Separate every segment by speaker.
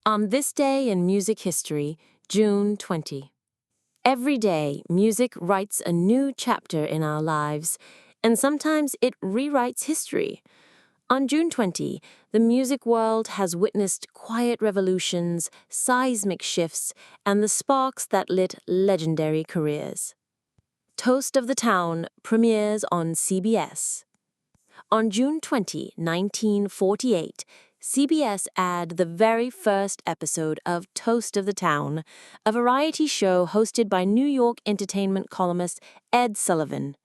Speaker 1: On this day in music history, June 20. Every day, music writes a new chapter in our lives, and sometimes it rewrites history. On June 20, the music world has witnessed quiet revolutions, seismic shifts, and the sparks that lit legendary careers. Toast of the Town premieres on CBS. On June 20, 1948, CBS aired the very first episode of Toast of the Town, a variety show hosted by New York entertainment columnist Ed Sullivan.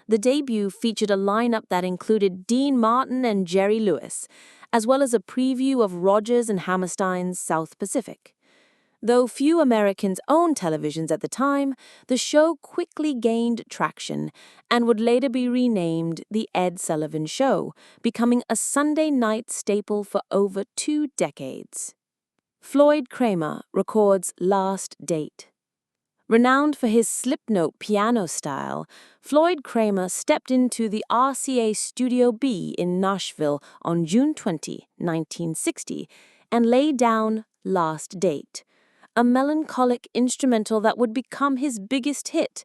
Speaker 1: The debut featured a lineup that included Dean Martin and Jerry Lewis, as well as a preview of Rodgers and Hammerstein's South Pacific. Though few Americans owned televisions at the time, the show quickly gained traction and would later be renamed The Ed Sullivan Show, becoming a Sunday night staple for over 2 decades. Floyd Cramer records Last Date. Renowned for his slip-note piano style, Floyd Cramer stepped into the RCA Studio B in Nashville on June 20, 1960, and laid down Last Date, a melancholic instrumental that would become his biggest hit.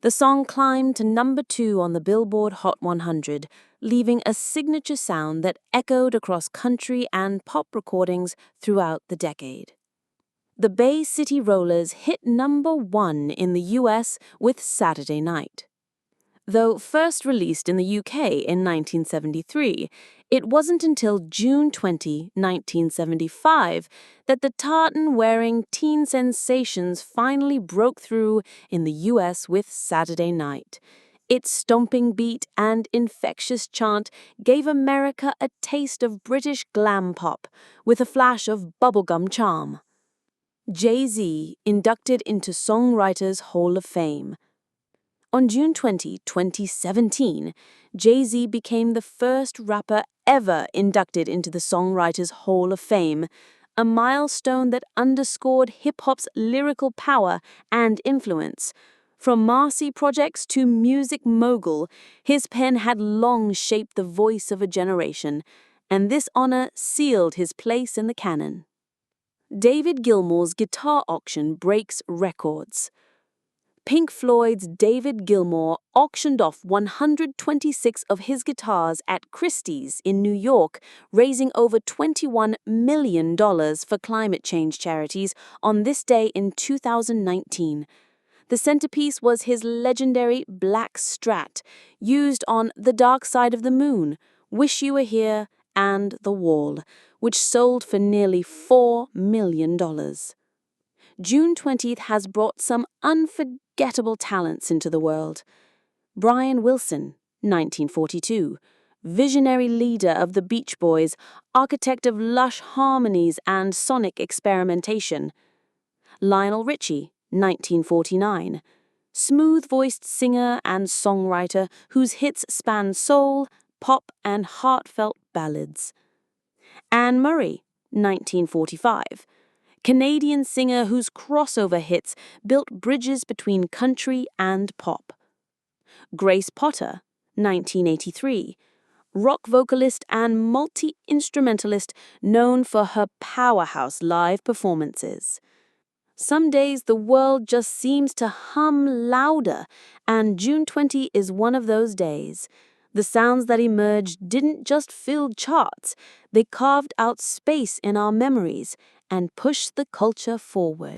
Speaker 1: The song climbed to number 2 on the Billboard Hot 100, leaving a signature sound that echoed across country and pop recordings throughout the decade. The Bay City Rollers hit number 1 in the US with Saturday Night. Though first released in the UK in 1973, it wasn't until June 20, 1975, that the tartan-wearing teen sensations finally broke through in the US with Saturday Night. Its stomping beat and infectious chant gave America a taste of British glam pop, with a flash of bubblegum charm. Jay-Z inducted into Songwriters Hall of Fame. On June 20, 2017, Jay-Z became the first rapper ever inducted into the Songwriters Hall of Fame, a milestone that underscored hip-hop's lyrical power and influence. From Marcy projects to Music Mogul, his pen had long shaped the voice of a generation, and this honor sealed his place in the canon. David Gilmour's guitar auction breaks records. Pink Floyd's David Gilmour auctioned off 126 of his guitars at Christie's in New York, raising over $21 million for climate change charities on this day in 2019. The centerpiece was his legendary Black Strat, used on The Dark Side of the Moon, Wish You Were Here, and The Wall, which sold for nearly $4 million. June 20th has brought some unforgettable talents into the world. Brian Wilson, 1942, visionary leader of the Beach Boys, architect of lush harmonies and sonic experimentation. Lionel Richie, 1949, smooth-voiced singer and songwriter whose hits span soul, pop, and heartfelt ballads. Anne Murray, 1945, Canadian singer whose crossover hits built bridges between country and pop. Grace Potter, 1983, rock vocalist and multi-instrumentalist known for her powerhouse live performances. Some days the world just seems to hum louder, and June 20 is one of those days. The sounds that emerged didn't just fill charts, they carved out space in our memories and pushed the culture forward.